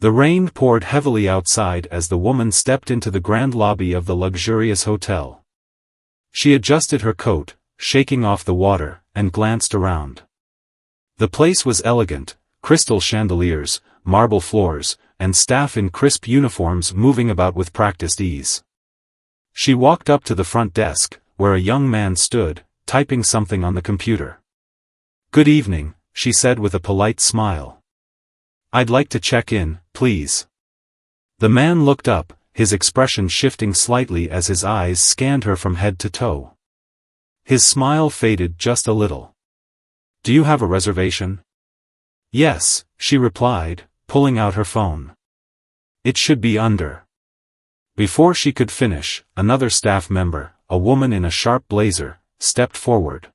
The rain poured heavily outside as the woman stepped into the grand lobby of the luxurious hotel. She adjusted her coat, shaking off the water, and glanced around. The place was elegant, crystal chandeliers, marble floors, and staff in crisp uniforms moving about with practiced ease. She walked up to the front desk, where a young man stood, typing something on the computer. "Good evening," she said with a polite smile. "I'd like to check in, please." The man looked up, his expression shifting slightly as his eyes scanned her from head to toe. His smile faded just a little. "Do you have a reservation?" "Yes," she replied, pulling out her phone. "It should be under." Before she could finish, another staff member, a woman in a sharp blazer, stepped forward.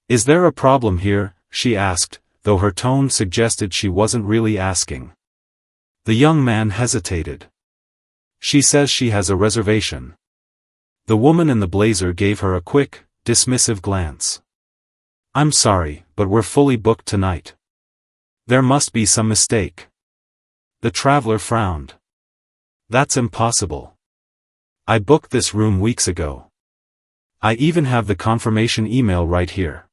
"Is there a problem here?" she asked, though her tone suggested she wasn't really asking. The young man hesitated. "She says she has a reservation." The woman in the blazer gave her a quick, dismissive glance. "I'm sorry, but we're fully booked tonight." "There must be some mistake." The traveler frowned. "That's impossible. I booked this room weeks ago. I even have the confirmation email right here."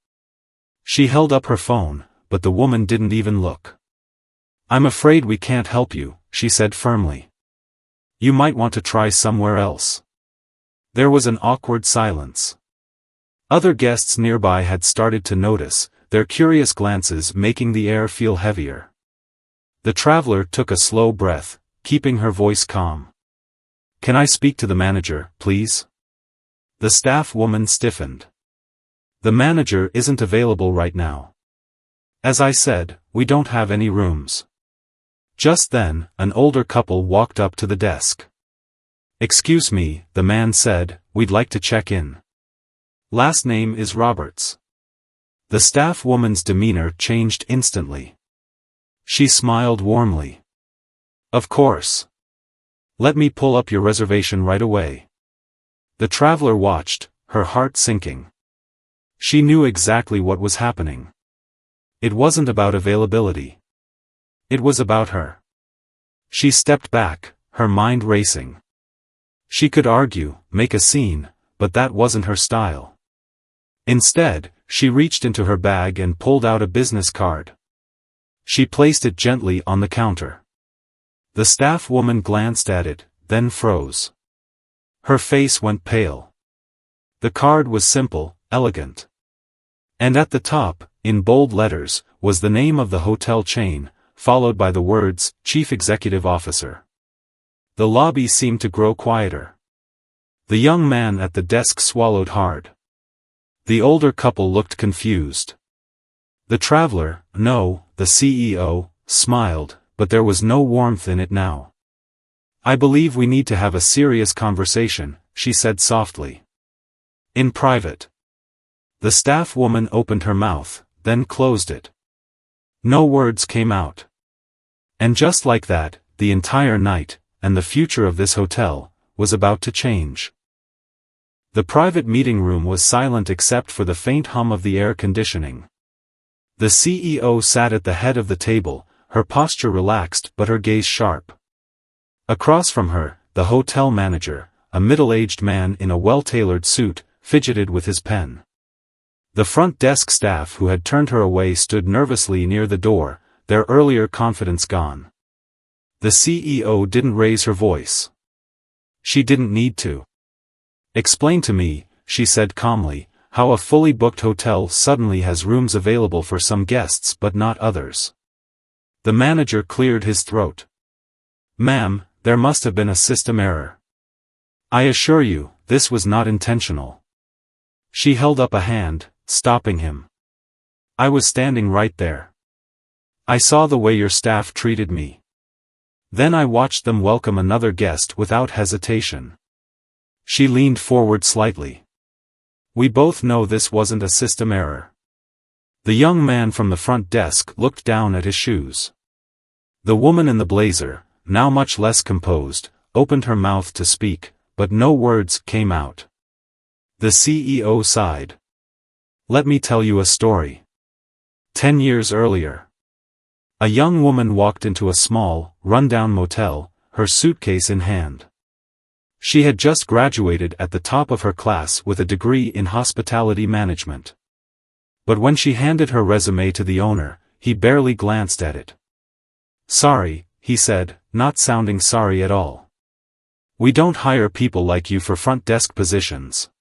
She held up her phone, but the woman didn't even look. "I'm afraid we can't help you," she said firmly. "You might want to try somewhere else." There was an awkward silence. Other guests nearby had started to notice, their curious glances making the air feel heavier. The traveler took a slow breath, keeping her voice calm. "Can I speak to the manager, please?" The staff woman stiffened. "The manager isn't available right now. As I said, we don't have any rooms." Just then, an older couple walked up to the desk. "Excuse me," the man said, "we'd like to check in. Last name is Roberts." The staff woman's demeanor changed instantly. She smiled warmly. "Of course. Let me pull up your reservation right away." The traveler watched, her heart sinking. She knew exactly what was happening. It wasn't about availability. It was about her. She stepped back, her mind racing. She could argue, make a scene, but that wasn't her style. Instead, she reached into her bag and pulled out a business card. She placed it gently on the counter. The staff woman glanced at it, then froze. Her face went pale. The card was simple, elegant. And at the top, in bold letters, was the name of the hotel chain, followed by the words, Chief Executive Officer. The lobby seemed to grow quieter. The young man at the desk swallowed hard. The older couple looked confused. The traveler, no, the CEO, smiled, but there was no warmth in it now. "I believe we need to have a serious conversation," she said softly. "In private." The staff woman opened her mouth, then closed it. No words came out. And just like that, the entire night, and the future of this hotel, was about to change. The private meeting room was silent except for the faint hum of the air conditioning. The CEO sat at the head of the table, her posture relaxed but her gaze sharp. Across from her, the hotel manager, a middle-aged man in a well-tailored suit, fidgeted with his pen. The front desk staff who had turned her away stood nervously near the door, their earlier confidence gone. The CEO didn't raise her voice. She didn't need to. "Explain to me," she said calmly, "how a fully booked hotel suddenly has rooms available for some guests but not others." The manager cleared his throat. "Ma'am, there must have been a system error. I assure you, this was not intentional." She held up a hand, stopping him. "I was standing right there. I saw the way your staff treated me. Then I watched them welcome another guest without hesitation." She leaned forward slightly. "We both know this wasn't a system error." The young man from the front desk looked down at his shoes. The woman in the blazer, now much less composed, opened her mouth to speak, but no words came out. The CEO sighed. "Let me tell you a story. 10 years earlier. A young woman walked into a small, run-down motel, her suitcase in hand. She had just graduated at the top of her class with a degree in hospitality management. But when she handed her resume to the owner, he barely glanced at it. "Sorry," he said, not sounding sorry at all. "We don't hire people like you for front desk positions."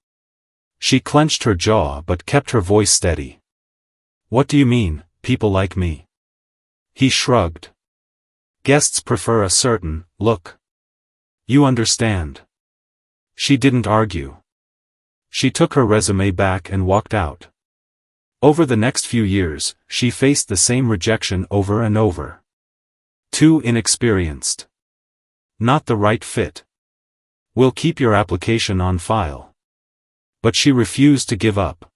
She clenched her jaw but kept her voice steady. "What do you mean, people like me?" He shrugged. "Guests prefer a certain look. You understand." She didn't argue. She took her resume back and walked out. Over the next few years, she faced the same rejection over and over. Too inexperienced. Not the right fit. We'll keep your application on file. But she refused to give up.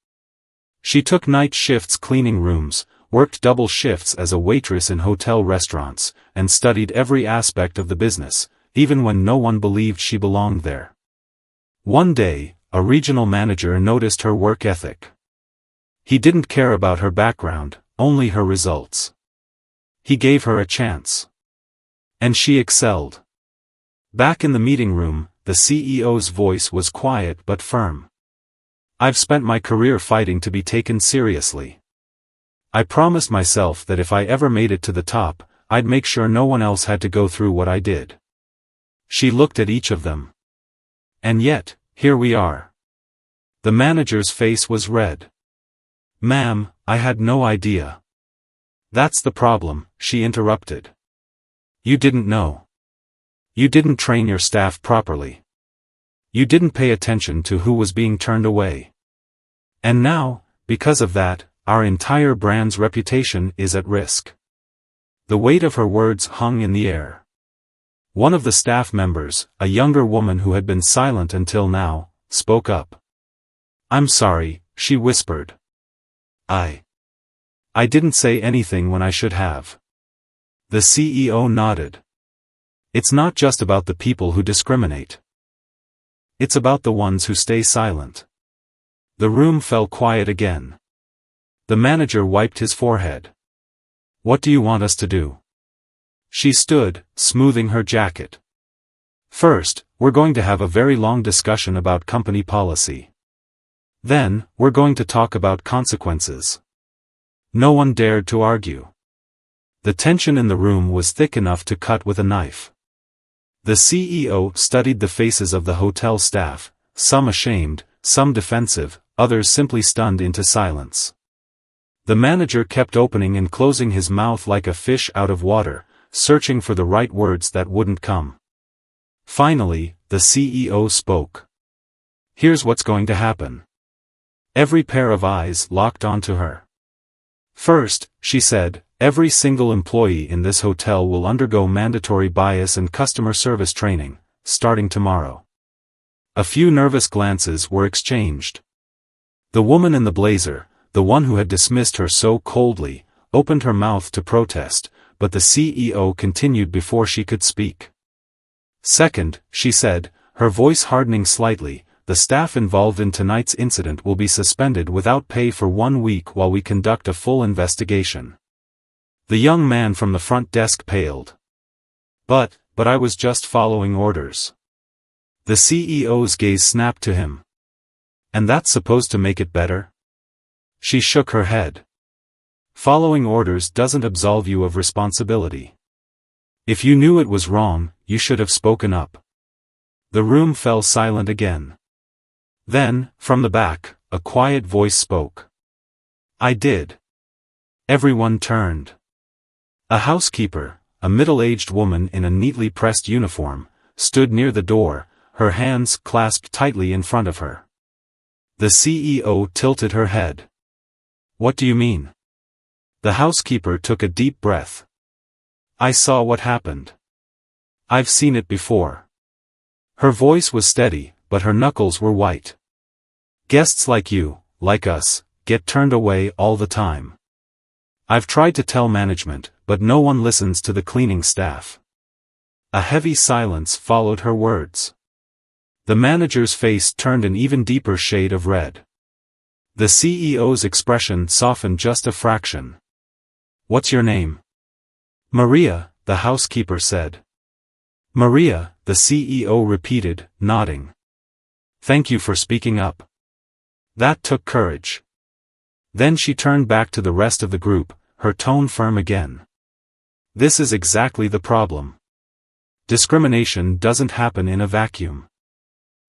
She took night shifts cleaning rooms, worked double shifts as a waitress in hotel restaurants, and studied every aspect of the business, even when no one believed she belonged there. One day, a regional manager noticed her work ethic. He didn't care about her background, only her results. He gave her a chance. And she excelled. Back in the meeting room, the CEO's voice was quiet but firm. "I've spent my career fighting to be taken seriously. I promised myself that if I ever made it to the top, I'd make sure no one else had to go through what I did." She looked at each of them. "And yet, here we are." The manager's face was red. "Ma'am, I had no idea." "That's the problem," she interrupted. "You didn't know. You didn't train your staff properly. You didn't pay attention to who was being turned away. And now, because of that, our entire brand's reputation is at risk." The weight of her words hung in the air. One of the staff members, a younger woman who had been silent until now, spoke up. "I'm sorry," she whispered. I didn't say anything when I should have." The CEO nodded. "It's not just about the people who discriminate. It's about the ones who stay silent." The room fell quiet again. The manager wiped his forehead. "What do you want us to do?" She stood, smoothing her jacket. "First, we're going to have a very long discussion about company policy. Then, we're going to talk about consequences." No one dared to argue. The tension in the room was thick enough to cut with a knife. The CEO studied the faces of the hotel staff, some ashamed, some defensive, others simply stunned into silence. The manager kept opening and closing his mouth like a fish out of water, searching for the right words that wouldn't come. Finally, the CEO spoke. "Here's what's going to happen." Every pair of eyes locked onto her. "First," she said, "every single employee in this hotel will undergo mandatory bias and customer service training, starting tomorrow." A few nervous glances were exchanged. The woman in the blazer, the one who had dismissed her so coldly, opened her mouth to protest, but the CEO continued before she could speak. "Second," she said, her voice hardening slightly, "the staff involved in tonight's incident will be suspended without pay for 1 week while we conduct a full investigation." The young man from the front desk paled. But I was just following orders." The CEO's gaze snapped to him. "And that's supposed to make it better?" She shook her head. "Following orders doesn't absolve you of responsibility. If you knew it was wrong, you should have spoken up." The room fell silent again. Then, from the back, a quiet voice spoke. "I did." Everyone turned. A housekeeper, a middle-aged woman in a neatly pressed uniform, stood near the door, her hands clasped tightly in front of her. The CEO tilted her head. "What do you mean?" The housekeeper took a deep breath. "I saw what happened. I've seen it before." Her voice was steady, but her knuckles were white. "Guests like you, like us, get turned away all the time. I've tried to tell management, but no one listens to the cleaning staff." A heavy silence followed her words. The manager's face turned an even deeper shade of red. The CEO's expression softened just a fraction. "What's your name?" Maria, the housekeeper said. Maria, the CEO repeated, nodding. Thank you for speaking up. That took courage. Then she turned back to the rest of the group, her tone firm again. This is exactly the problem. Discrimination doesn't happen in a vacuum.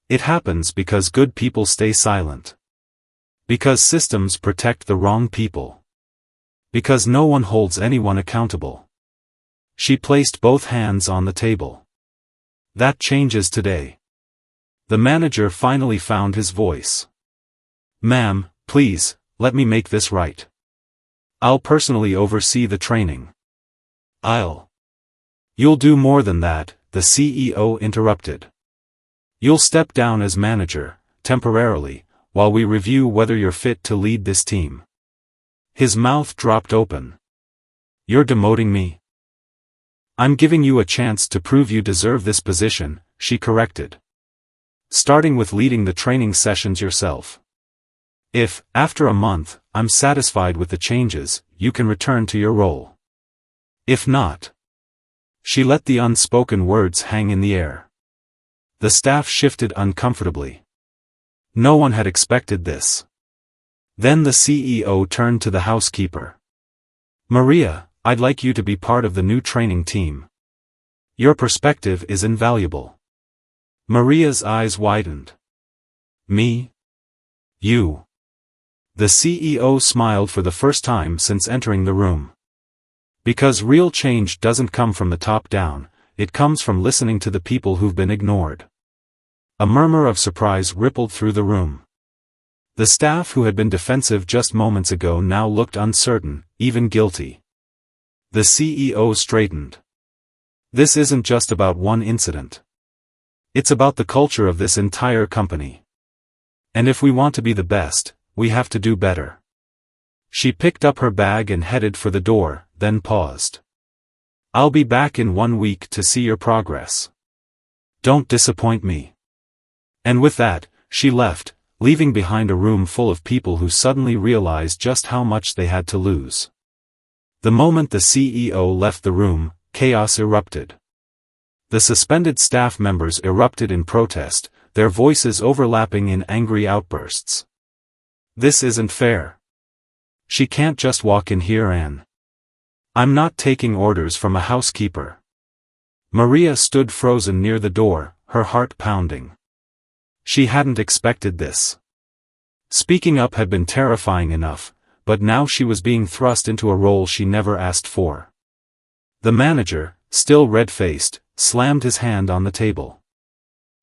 It happens because good people stay silent. Because systems protect the wrong people. Because no one holds anyone accountable. She placed both hands on the table. That changes today. The manager finally found his voice. Ma'am, please, let me make this right. I'll personally oversee the training. You'll do more than that, the CEO interrupted. You'll step down as manager, temporarily, while we review whether you're fit to lead this team. His mouth dropped open. You're demoting me? I'm giving you a chance to prove you deserve this position, she corrected. Starting with leading the training sessions yourself. If, after a month, I'm satisfied with the changes, you can return to your role. If not. She let the unspoken words hang in the air. The staff shifted uncomfortably. No one had expected this. Then the CEO turned to the housekeeper. Maria, I'd like you to be part of the new training team. Your perspective is invaluable. Maria's eyes widened. Me? You? The CEO smiled for the first time since entering the room. Because real change doesn't come from the top down, it comes from listening to the people who've been ignored. A murmur of surprise rippled through the room. The staff who had been defensive just moments ago now looked uncertain, even guilty. The CEO straightened. This isn't just about one incident. It's about the culture of this entire company. And if we want to be the best, we have to do better. She picked up her bag and headed for the door, then paused. I'll be back in 1 week to see your progress. Don't disappoint me. And with that, she left, leaving behind a room full of people who suddenly realized just how much they had to lose. The moment the CEO left the room, chaos erupted. The suspended staff members erupted in protest, their voices overlapping in angry outbursts. This isn't fair. She can't just walk in here and... I'm not taking orders from a housekeeper. Maria stood frozen near the door, her heart pounding. She hadn't expected this. Speaking up had been terrifying enough, but now she was being thrust into a role she never asked for. The manager, still red-faced, slammed his hand on the table.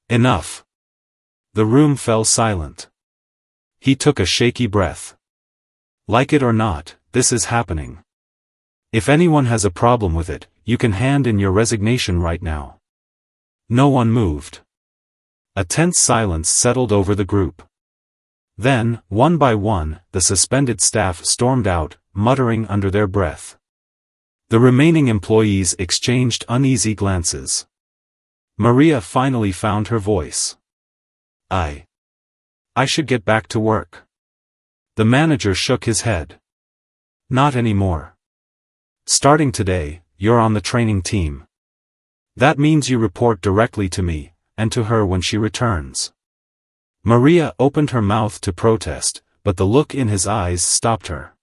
Enough. The room fell silent. He took a shaky breath. Like it or not, this is happening. If anyone has a problem with it, you can hand in your resignation right now. No one moved. A tense silence settled over the group. Then, one by one, the suspended staff stormed out, muttering under their breath. The remaining employees exchanged uneasy glances. Maria finally found her voice. I should get back to work. The manager shook his head. Not anymore. Starting today, you're on the training team. That means you report directly to me, and to her when she returns. Maria opened her mouth to protest, but the look in his eyes stopped her.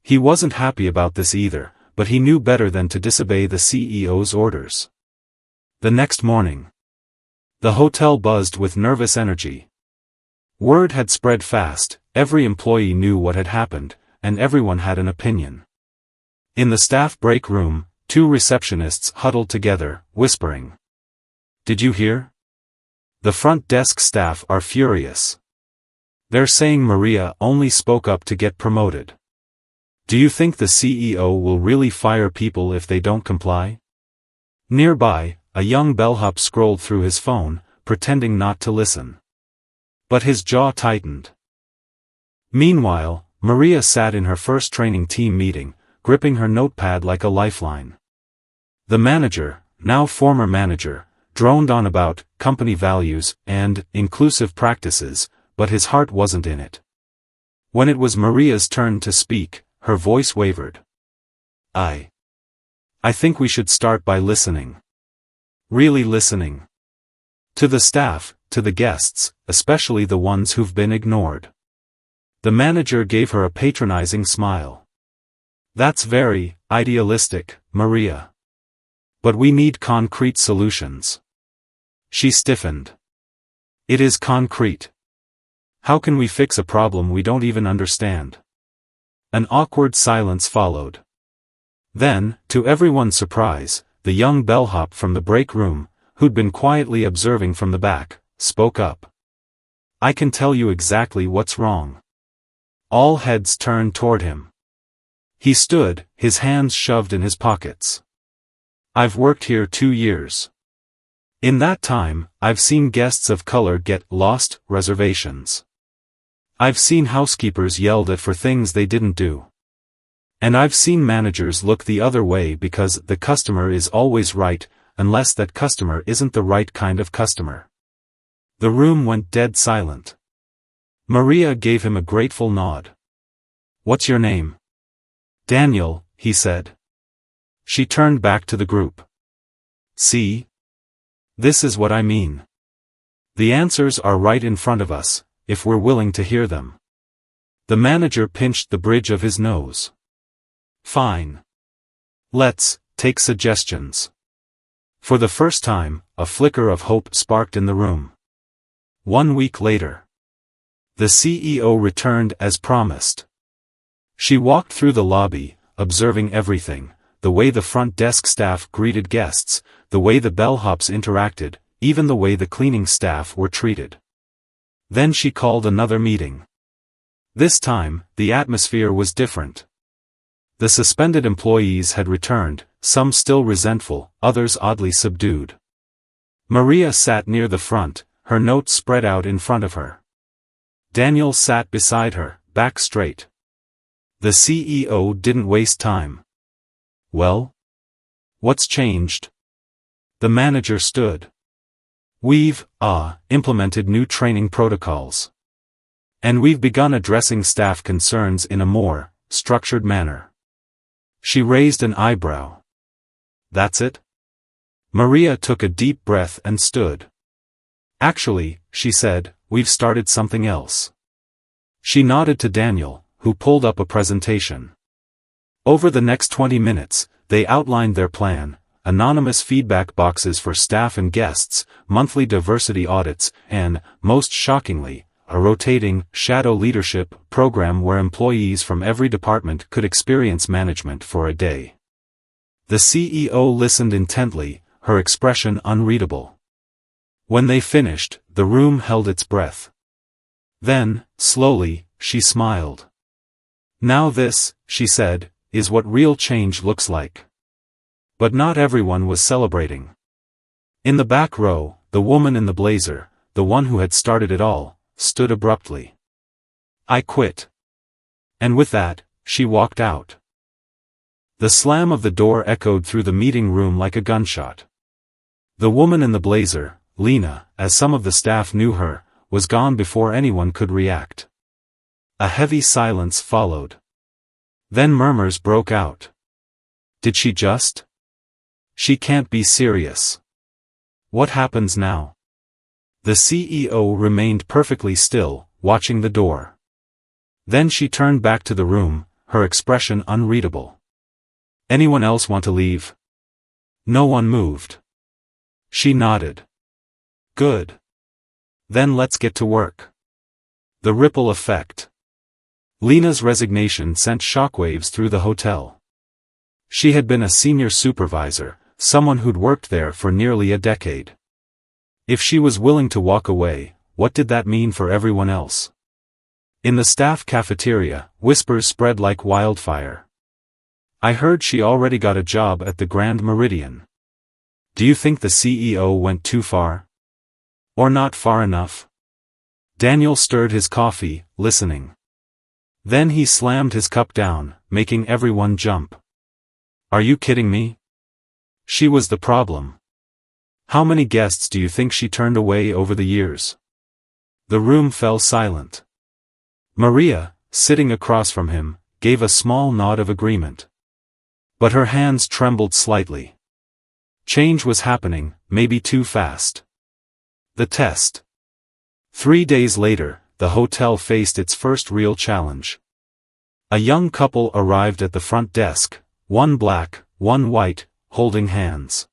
He wasn't happy about this either, but he knew better than to disobey the CEO's orders. The next morning, the hotel buzzed with nervous energy. Word had spread fast, every employee knew what had happened, and everyone had an opinion. In the staff break room, 2 receptionists huddled together, whispering. Did you hear? The front desk staff are furious. They're saying Maria only spoke up to get promoted. Do you think the CEO will really fire people if they don't comply? Nearby, a young bellhop scrolled through his phone, pretending not to listen. But his jaw tightened. Meanwhile, Maria sat in her first training team meeting, gripping her notepad like a lifeline. The manager, now former manager, droned on about company values and inclusive practices, but his heart wasn't in it. When it was Maria's turn to speak, her voice wavered. I I think we should start by listening. Really listening. To the staff, to the guests, especially the ones who've been ignored. The manager gave her a patronizing smile. That's very idealistic, Maria. But we need concrete solutions. She stiffened. It is concrete. How can we fix a problem we don't even understand? An awkward silence followed. Then, to everyone's surprise, the young bellhop from the break room, who'd been quietly observing from the back, spoke up. I can tell you exactly what's wrong. All heads turned toward him. He stood, his hands shoved in his pockets. I've worked here 2 years. In that time, I've seen guests of color get lost reservations. I've seen housekeepers yelled at for things they didn't do. And I've seen managers look the other way because the customer is always right, unless that customer isn't the right kind of customer. The room went dead silent. Maria gave him a grateful nod. What's your name? Daniel, he said. She turned back to the group. See? This is what I mean. The answers are right in front of us, if we're willing to hear them. The manager pinched the bridge of his nose. Fine. Let's take suggestions. For the first time, a flicker of hope sparked in the room. 1 week later. The CEO returned as promised. She walked through the lobby, observing everything, the way the front desk staff greeted guests, the way the bellhops interacted, even the way the cleaning staff were treated. Then she called another meeting. This time, the atmosphere was different. The suspended employees had returned, some still resentful, others oddly subdued. Maria sat near the front, her notes spread out in front of her. Daniel sat beside her, back straight. The CEO didn't waste time. Well? What's changed? The manager stood. We've, implemented new training protocols. And we've begun addressing staff concerns in a more structured manner. She raised an eyebrow. That's it? Maria took a deep breath and stood. Actually, she said, we've started something else. She nodded to Daniel, who pulled up a presentation. Over the next 20 minutes, they outlined their plan: anonymous feedback boxes for staff and guests, monthly diversity audits, and, most shockingly, a rotating, shadow leadership program where employees from every department could experience management for a day. The CEO listened intently, her expression unreadable. When they finished, the room held its breath. Then, slowly, she smiled. Now this, she said, is what real change looks like. But not everyone was celebrating. In the back row, the woman in the blazer, the one who had started it all, stood abruptly. I quit. And with that, she walked out. The slam of the door echoed through the meeting room like a gunshot. The woman in the blazer, Lena, as some of the staff knew her, was gone before anyone could react. A heavy silence followed. Then murmurs broke out. Did she just? She can't be serious. What happens now? The CEO remained perfectly still, watching the door. Then she turned back to the room, her expression unreadable. Anyone else want to leave? No one moved. She nodded. Good. Then let's get to work. The ripple effect. Lena's resignation sent shockwaves through the hotel. She had been a senior supervisor, someone who'd worked there for nearly a decade. If she was willing to walk away, what did that mean for everyone else? In the staff cafeteria, whispers spread like wildfire. I heard she already got a job at the Grand Meridian. Do you think the CEO went too far? Or not far enough? Daniel stirred his coffee, listening. Then he slammed his cup down, making everyone jump. Are you kidding me? She was the problem. How many guests do you think she turned away over the years? The room fell silent. Maria, sitting across from him, gave a small nod of agreement. But her hands trembled slightly. Change was happening, maybe too fast. The test. 3 days later, the hotel faced its first real challenge. A young couple arrived at the front desk, one black, one white, holding hands.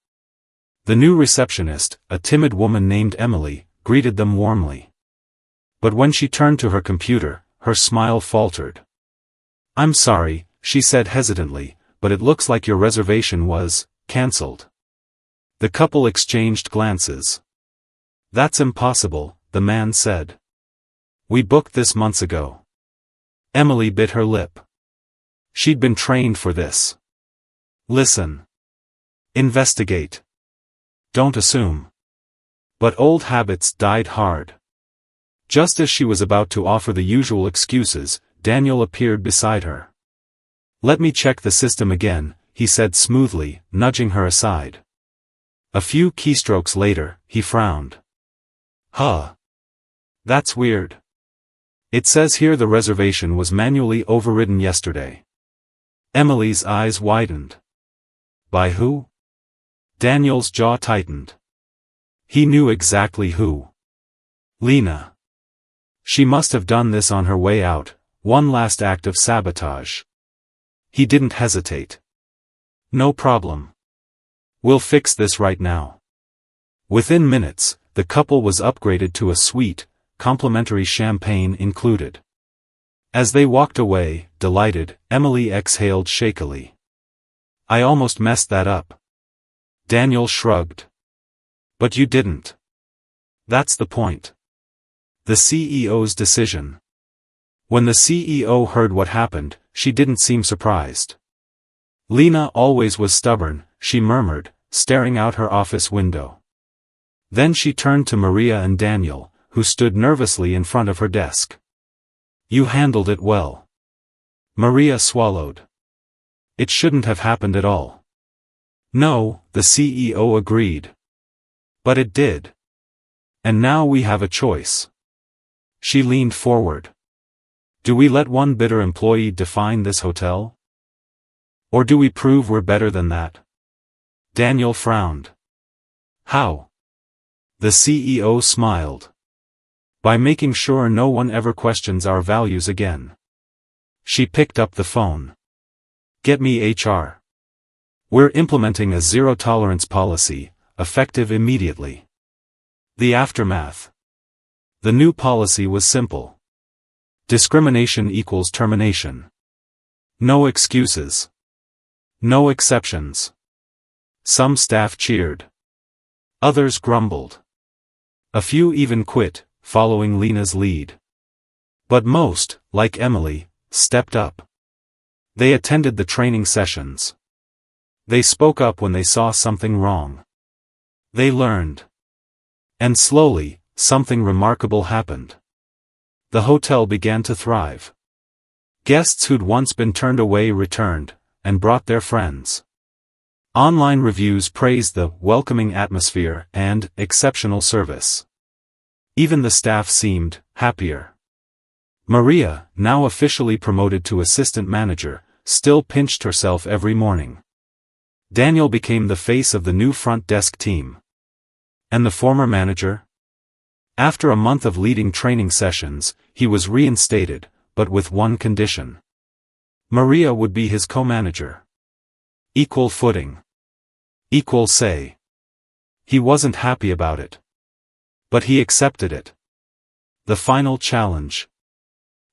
The new receptionist, a timid woman named Emily, greeted them warmly. But when she turned to her computer, her smile faltered. "I'm sorry," she said hesitantly, "but it looks like your reservation was cancelled." The couple exchanged glances. "That's impossible," the man said. "We booked this months ago." Emily bit her lip. She'd been trained for this. Listen. Investigate. Don't assume. But old habits died hard. Just as she was about to offer the usual excuses, Daniel appeared beside her. "Let me check the system again," he said smoothly, nudging her aside. A few keystrokes later, he frowned. "Huh. That's weird. It says here the reservation was manually overridden yesterday." Emily's eyes widened. By who? Daniel's jaw tightened. He knew exactly who. Lena. She must have done this on her way out, one last act of sabotage. He didn't hesitate. "No problem. We'll fix this right now." Within minutes, the couple was upgraded to a suite, complimentary champagne included. As they walked away, delighted, Emily exhaled shakily. "I almost messed that up." Daniel shrugged. "But you didn't. That's the point." The CEO's decision. When the CEO heard what happened, she didn't seem surprised. "Lena always was stubborn," she murmured, staring out her office window. Then she turned to Maria and Daniel, who stood nervously in front of her desk. "You handled it well." Maria swallowed. "It shouldn't have happened at all." "No," the CEO agreed. "But it did. And now we have a choice." She leaned forward. "Do we let one bitter employee define this hotel? Or do we prove we're better than that?" Daniel frowned. "How?" The CEO smiled. "By making sure no one ever questions our values again." She picked up the phone. "Get me HR. We're implementing a zero-tolerance policy, effective immediately." The aftermath. The new policy was simple. Discrimination equals termination. No excuses. No exceptions. Some staff cheered. Others grumbled. A few even quit, following Lena's lead. But most, like Emily, stepped up. They attended the training sessions. They spoke up when they saw something wrong. They learned. And slowly, something remarkable happened. The hotel began to thrive. Guests who'd once been turned away returned, and brought their friends. Online reviews praised the welcoming atmosphere and exceptional service. Even the staff seemed happier. Maria, now officially promoted to assistant manager, still pinched herself every morning. Daniel became the face of the new front desk team. And the former manager? After a month of leading training sessions, he was reinstated, but with one condition. Maria would be his co-manager. Equal footing. Equal say. He wasn't happy about it. But he accepted it. The final challenge.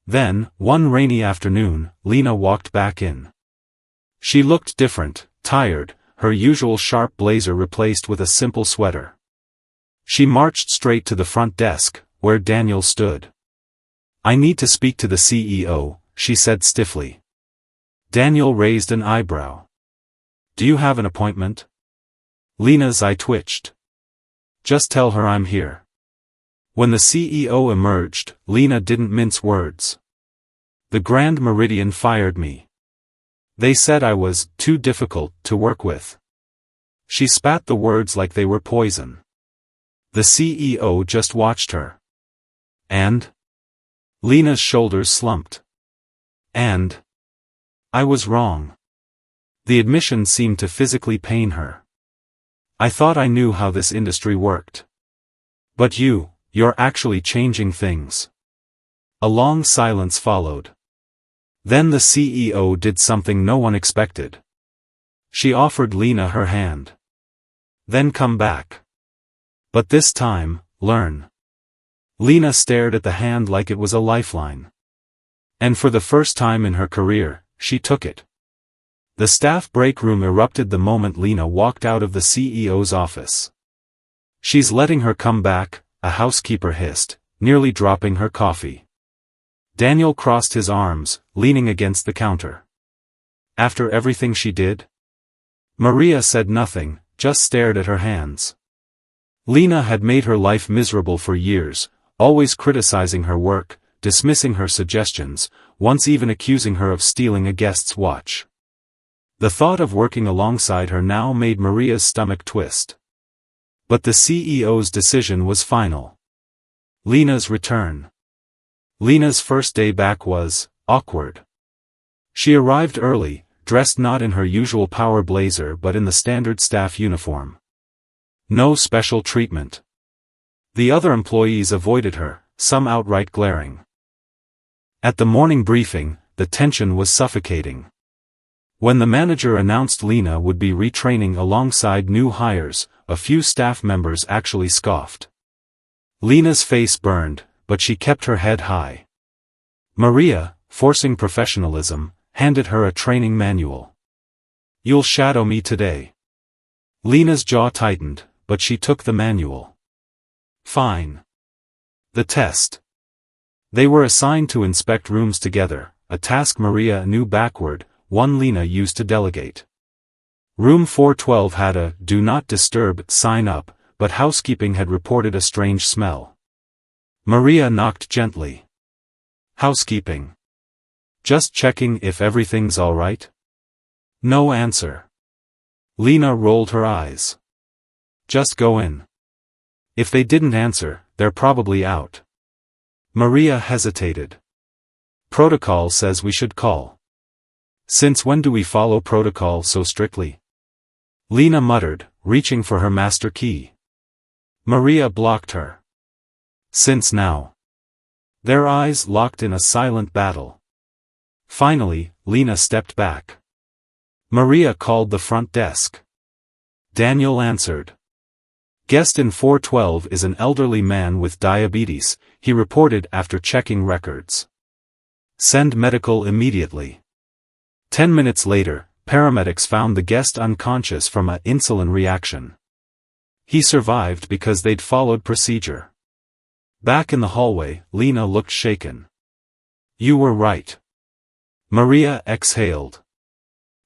Then, one rainy afternoon, Lena walked back in. She looked different, tired, her usual sharp blazer replaced with a simple sweater. She marched straight to the front desk, where Daniel stood. "I need to speak to the CEO," she said stiffly. Daniel raised an eyebrow. "Do you have an appointment?" Lena's eye twitched. "Just tell her I'm here." When the CEO emerged, Lena didn't mince words. "The Grand Meridian fired me. They said I was too difficult to work with." She spat the words like they were poison. The CEO just watched her. "And?" Lena's shoulders slumped. "And? I was wrong." The admission seemed to physically pain her. I thought I knew how this industry worked. But you're actually changing things. A long silence followed. Then the CEO did something no one expected. She offered Lena her hand. Then come back. But this time, learn. Lena stared at the hand like it was a lifeline. And for the first time in her career, she took it. The staff break room erupted the moment Lena walked out of the CEO's office. She's letting her come back, a housekeeper hissed, nearly dropping her coffee. Daniel crossed his arms, leaning against the counter. After everything she did? Maria said nothing, just stared at her hands. Lena had made her life miserable for years, always criticizing her work, dismissing her suggestions, once even accusing her of stealing a guest's watch. The thought of working alongside her now made Maria's stomach twist. But the CEO's decision was final. Lena's return. Lena's first day back was awkward. She arrived early, dressed not in her usual power blazer but in the standard staff uniform. No special treatment. The other employees avoided her, some outright glaring. At the morning briefing, the tension was suffocating. When the manager announced Lena would be retraining alongside new hires, a few staff members actually scoffed. Lena's face burned, but she kept her head high. Maria, forcing professionalism, handed her a training manual. "You'll shadow me today." Lena's jaw tightened, but she took the manual. Fine. The test. They were assigned to inspect rooms together, a task Maria knew backward, one Lena used to delegate. Room 412 had a "Do Not Disturb" sign up, but housekeeping had reported a strange smell. Maria knocked gently. "Housekeeping. Just checking if everything's all right?" No answer. Lena rolled her eyes. "Just go in. If they didn't answer, they're probably out." Maria hesitated. "Protocol says we should call." "Since when do we follow protocol so strictly?" Lena muttered, reaching for her master key. Maria blocked her. "Since now." Their eyes locked in a silent battle. Finally, Lena stepped back. Maria called the front desk. Daniel answered. "Guest in 412 is an elderly man with diabetes," he reported after checking records. "Send medical immediately." 10 minutes later, paramedics found the guest unconscious from an insulin reaction. He survived because they'd followed procedure. Back in the hallway, Lena looked shaken. "You were right." Maria exhaled.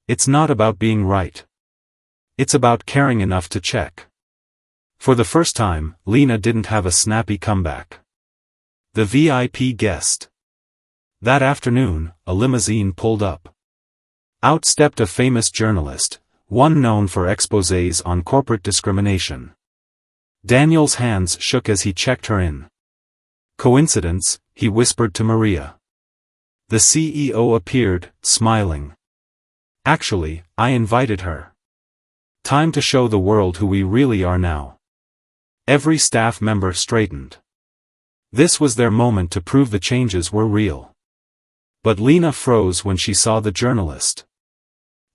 "It's not about being right. It's about caring enough to check." For the first time, Lena didn't have a snappy comeback. The VIP guest. That afternoon, a limousine pulled up. Out stepped a famous journalist, one known for exposés on corporate discrimination. Daniel's hands shook as he checked her in. "Coincidence?" he whispered to Maria. The CEO appeared, smiling. "Actually, I invited her. Time to show the world who we really are now." Every staff member straightened. This was their moment to prove the changes were real. But Lena froze when she saw the journalist.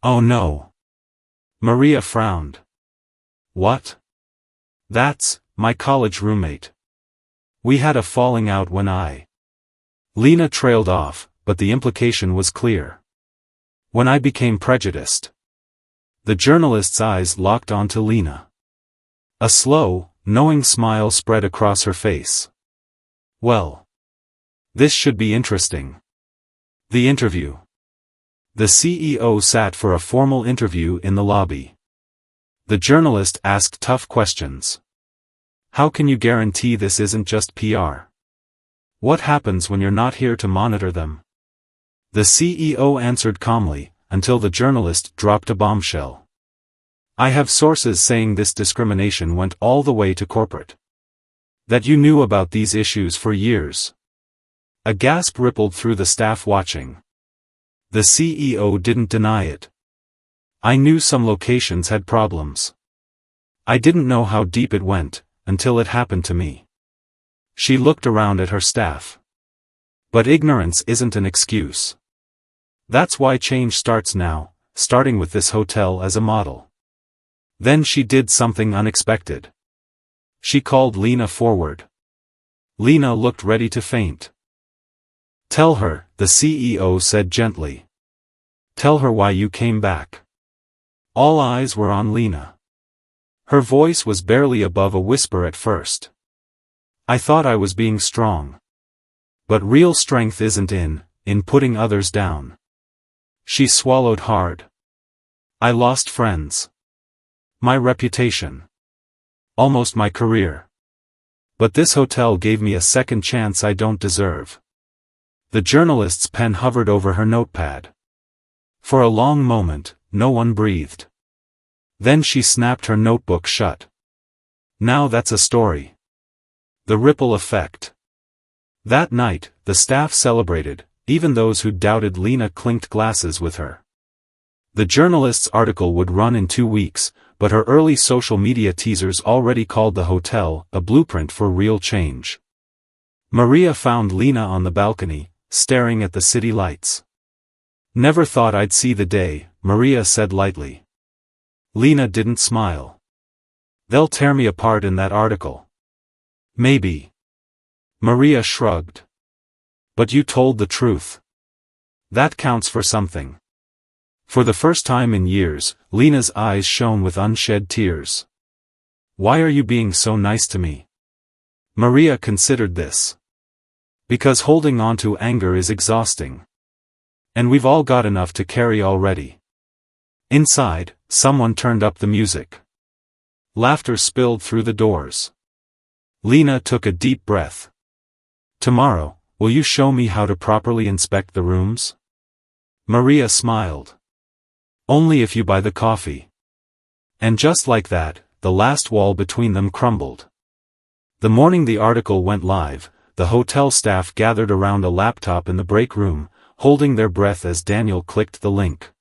"Oh no." Maria frowned. "What?" "That's my college roommate. We had a falling out when I..." Lena trailed off, but the implication was clear. "When I became prejudiced." The journalist's eyes locked onto Lena. A slow, knowing smile spread across her face. "Well. This should be interesting." The interview. The CEO sat for a formal interview in the lobby. The journalist asked tough questions. "How can you guarantee this isn't just PR? What happens when you're not here to monitor them?" The CEO answered calmly, until the journalist dropped a bombshell. "I have sources saying this discrimination went all the way to corporate. That you knew about these issues for years." A gasp rippled through the staff watching. The CEO didn't deny it. I knew some locations had problems. I didn't know how deep it went, until it happened to me. She looked around at her staff. But ignorance isn't an excuse. That's why change starts now, starting with this hotel as a model. Then she did something unexpected. She called Lena forward. Lena looked ready to faint. "Tell her," the CEO said gently. "Tell her why you came back." All eyes were on Lena. Her voice was barely above a whisper at first. "I thought I was being strong. But real strength isn't in putting others down." She swallowed hard. "I lost friends. My reputation. Almost my career. But this hotel gave me a second chance I don't deserve." The journalist's pen hovered over her notepad. For a long moment, no one breathed. Then she snapped her notebook shut. "Now that's a story." The ripple effect. That night, the staff celebrated, even those who doubted Lena clinked glasses with her. The journalist's article would run in 2 weeks, but her early social media teasers already called the hotel a blueprint for real change. Maria found Lena on the balcony, staring at the city lights. "Never thought I'd see the day," Maria said lightly. Lena didn't smile. "They'll tear me apart in that article." "Maybe." Maria shrugged. "But you told the truth. That counts for something." For the first time in years, Lena's eyes shone with unshed tears. "Why are you being so nice to me?" Maria considered this. "Because holding on to anger is exhausting. And we've all got enough to carry already." Inside, someone turned up the music. Laughter spilled through the doors. Lena took a deep breath. "Tomorrow, will you show me how to properly inspect the rooms?" Maria smiled. "Only if you buy the coffee." And just like that, the last wall between them crumbled. The morning the article went live, the hotel staff gathered around a laptop in the break room, holding their breath as Daniel clicked the link.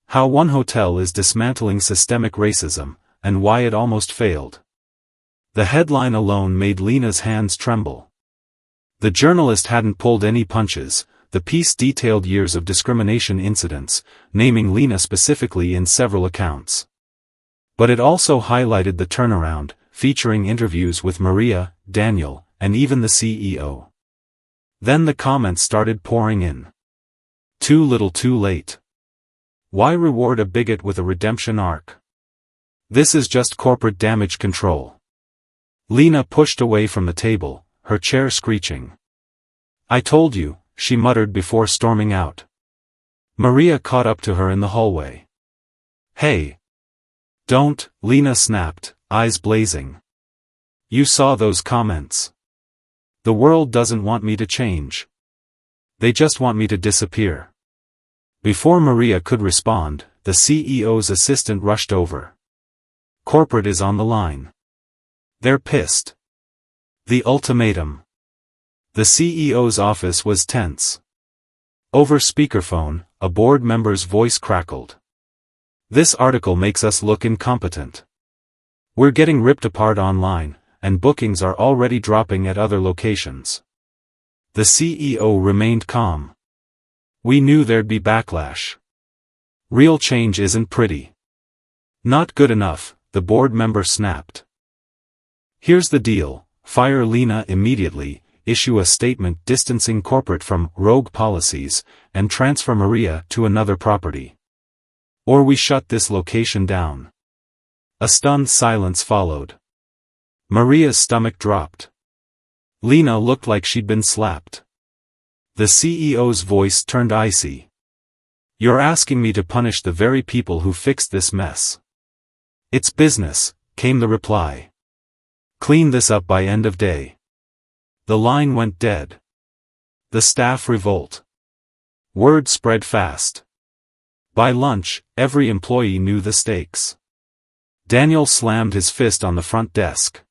How one hotel is dismantling systemic racism, and why it almost failed. The headline alone made Lena's hands tremble. The journalist hadn't pulled any punches. The piece detailed years of discrimination incidents, naming Lena specifically in several accounts. But it also highlighted the turnaround, featuring interviews with Maria, Daniel, and even the CEO. Then the comments started pouring in. "Too little too late. Why reward a bigot with a redemption arc? This is just corporate damage control." Lena pushed away from the table, her chair screeching. "I told you," she muttered before storming out. Maria caught up to her in the hallway. "Hey! Don't," Lena snapped, eyes blazing. "You saw those comments. The world doesn't want me to change. They just want me to disappear." Before Maria could respond, the CEO's assistant rushed over. "Corporate is on the line. They're pissed. The ultimatum." The CEO's office was tense. Over speakerphone, a board member's voice crackled. "This article makes us look incompetent. We're getting ripped apart online, and bookings are already dropping at other locations." The CEO remained calm. "We knew there'd be backlash. Real change isn't pretty." "Not good enough," the board member snapped. "Here's the deal: fire Lena immediately, issue a statement distancing corporate from rogue policies, and transfer Maria to another property. Or we shut this location down." A stunned silence followed. Maria's stomach dropped. Lena looked like she'd been slapped. The CEO's voice turned icy. "You're asking me to punish the very people who fixed this mess." "It's business," came the reply. "Clean this up by end of day." The line went dead. The staff revolt. Word spread fast. By lunch, every employee knew the stakes. Daniel slammed his fist on the front desk.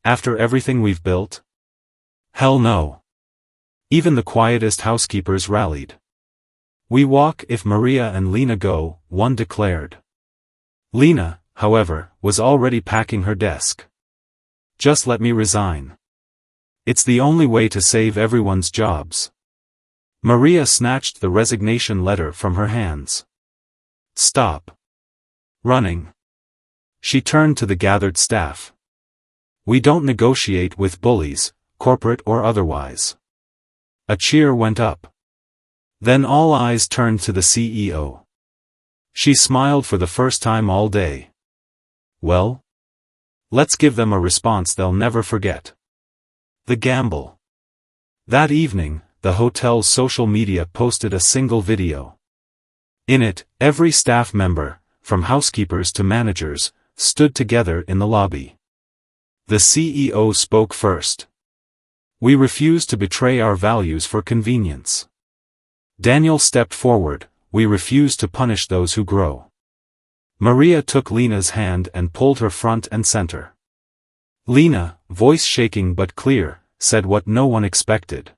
"After everything we've built? Hell no." Even the quietest housekeepers rallied. We walk if Maria and Lena go, one declared. Lena, however, was already packing her desk. Just let me resign. It's the only way to save everyone's jobs. Maria snatched the resignation letter from her hands. Stop running. She turned to the gathered staff. We don't negotiate with bullies, corporate or otherwise. A cheer went up. Then all eyes turned to the CEO. She smiled for the first time all day. Well? Let's give them a response they'll never forget. The gamble. That evening, the hotel's social media posted a single video. In it, every staff member, from housekeepers to managers, stood together in the lobby. The CEO spoke first. We refuse to betray our values for convenience. Daniel stepped forward. We refuse to punish those who grow. Maria took Lena's hand and pulled her front and center. Lena, voice shaking but clear, said what no one expected.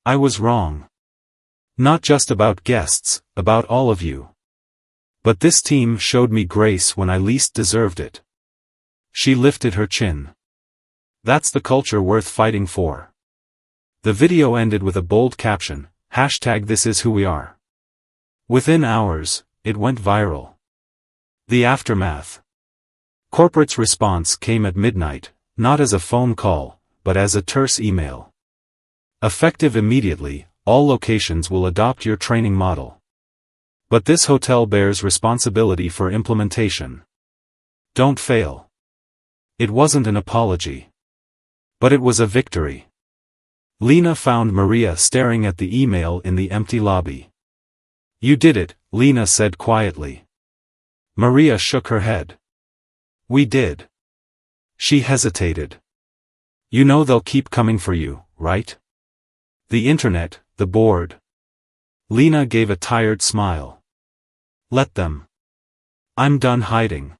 I was wrong. Not just about guests, about all of you. But this team showed me grace when I least deserved it. She lifted her chin. That's the culture worth fighting for. The video ended with a bold caption, #ThisIsWhoWeAre. Within hours, it went viral. The aftermath. Corporate's response came at midnight, not as a phone call, but as a terse email. Effective immediately, all locations will adopt your training model. But this hotel bears responsibility for implementation. Don't fail. It wasn't an apology. But it was a victory. Lena found Maria staring at the email in the empty lobby. You did it, Lena said quietly. Maria shook her head. We did. She hesitated. You know they'll keep coming for you, right? The internet, the board. Lena gave a tired smile. Let them. I'm done hiding.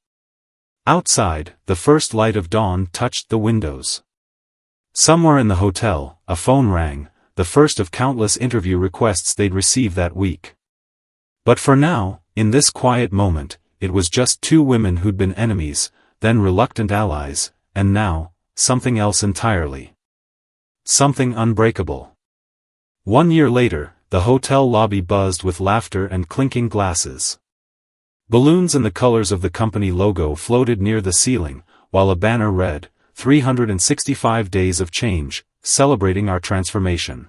Outside, the first light of dawn touched the windows. Somewhere in the hotel, a phone rang, the first of countless interview requests they'd received that week. But for now, in this quiet moment, it was just two women who'd been enemies, then reluctant allies, and now, something else entirely. Something unbreakable. 1 year later, the hotel lobby buzzed with laughter and clinking glasses. Balloons in the colors of the company logo floated near the ceiling, while a banner read, 365 Days of Change, celebrating our transformation.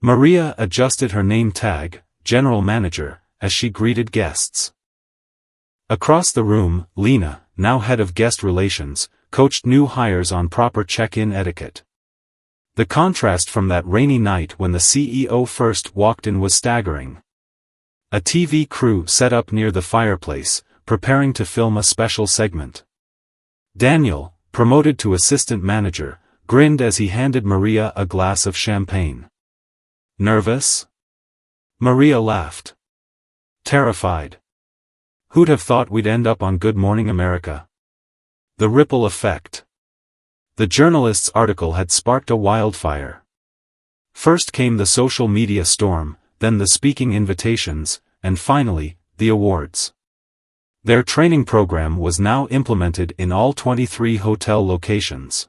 Maria adjusted her name tag, General Manager, as she greeted guests. Across the room, Lena, now head of guest relations, coached new hires on proper check-in etiquette. The contrast from that rainy night when the CEO first walked in was staggering. A TV crew set up near the fireplace, preparing to film a special segment. Daniel, promoted to assistant manager, grinned as he handed Maria a glass of champagne. Nervous? Maria laughed. Terrified. Who'd have thought we'd end up on Good Morning America? The ripple effect. The journalist's article had sparked a wildfire. First came the social media storm, then the speaking invitations, and finally, the awards. Their training program was now implemented in all 23 hotel locations.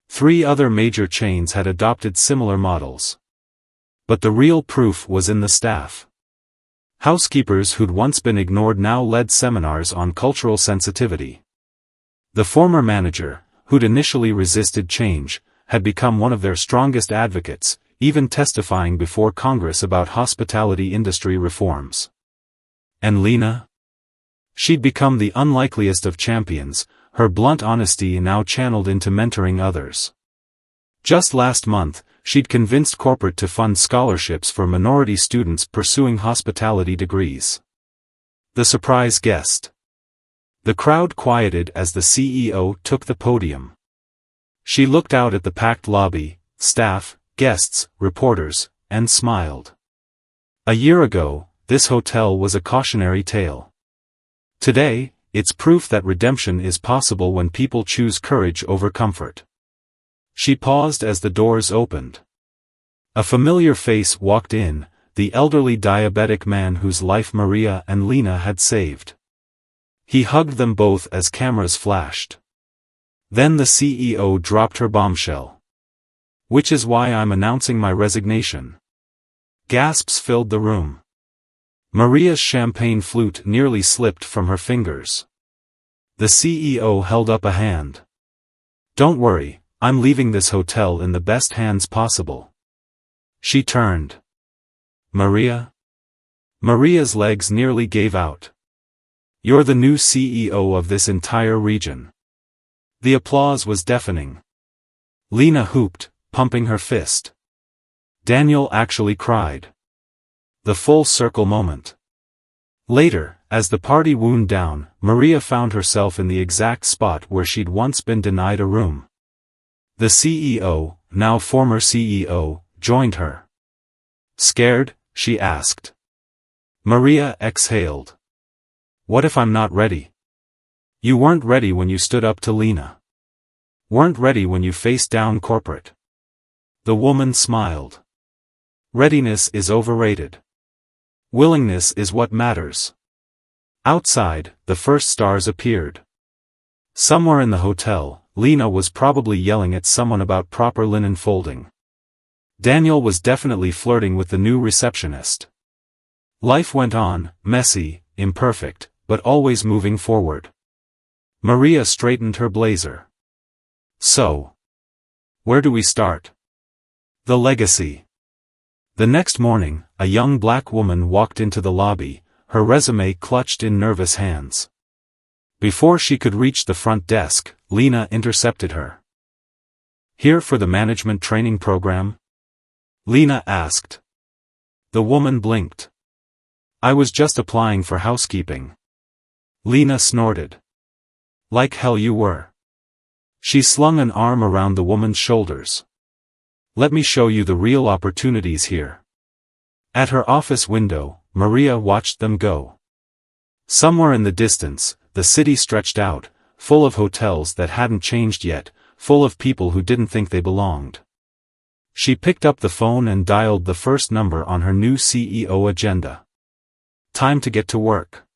3 other major chains had adopted similar models. But the real proof was in the staff. Housekeepers who'd once been ignored now led seminars on cultural sensitivity. The former manager, who'd initially resisted change, had become one of their strongest advocates, even testifying before Congress about hospitality industry reforms. And Lena? She'd become the unlikeliest of champions, her blunt honesty now channeled into mentoring others. Just last month, she'd convinced corporate to fund scholarships for minority students pursuing hospitality degrees. The surprise guest. The crowd quieted as the CEO took the podium. She looked out at the packed lobby, staff, guests, reporters, and smiled. A year ago, this hotel was a cautionary tale. Today, it's proof that redemption is possible when people choose courage over comfort. She paused as the doors opened. A familiar face walked in, the elderly diabetic man whose life Maria and Lena had saved. He hugged them both as cameras flashed. Then the CEO dropped her bombshell. "Which is why I'm announcing my resignation." Gasps filled the room. Maria's champagne flute nearly slipped from her fingers. The CEO held up a hand. "Don't worry, I'm leaving this hotel in the best hands possible." She turned. "Maria?" Maria's legs nearly gave out. "You're the new CEO of this entire region." The applause was deafening. Lena hooped, pumping her fist. Daniel actually cried. The full circle moment. Later, as the party wound down, Maria found herself in the exact spot where she'd once been denied a room. The CEO, now former CEO, joined her. "Scared?" she asked. Maria exhaled. "What if I'm not ready?" "You weren't ready when you stood up to Lena. Weren't ready when you faced down corporate." The woman smiled. "Readiness is overrated. Willingness is what matters." Outside, the first stars appeared. Somewhere in the hotel, Lena was probably yelling at someone about proper linen folding. Daniel was definitely flirting with the new receptionist. Life went on, messy, imperfect, but always moving forward. Maria straightened her blazer. "So, where do we start?" "The legacy." The next morning, a young black woman walked into the lobby, her resume clutched in nervous hands. Before she could reach the front desk, Lena intercepted her. "Here for the management training program?" Lena asked. The woman blinked. "I was just applying for housekeeping." Lena snorted. "Like hell you were." She slung an arm around the woman's shoulders. "Let me show you the real opportunities here." At her office window, Maria watched them go. Somewhere in the distance, the city stretched out, full of hotels that hadn't changed yet, full of people who didn't think they belonged. She picked up the phone and dialed the first number on her new CEO agenda. Time to get to work.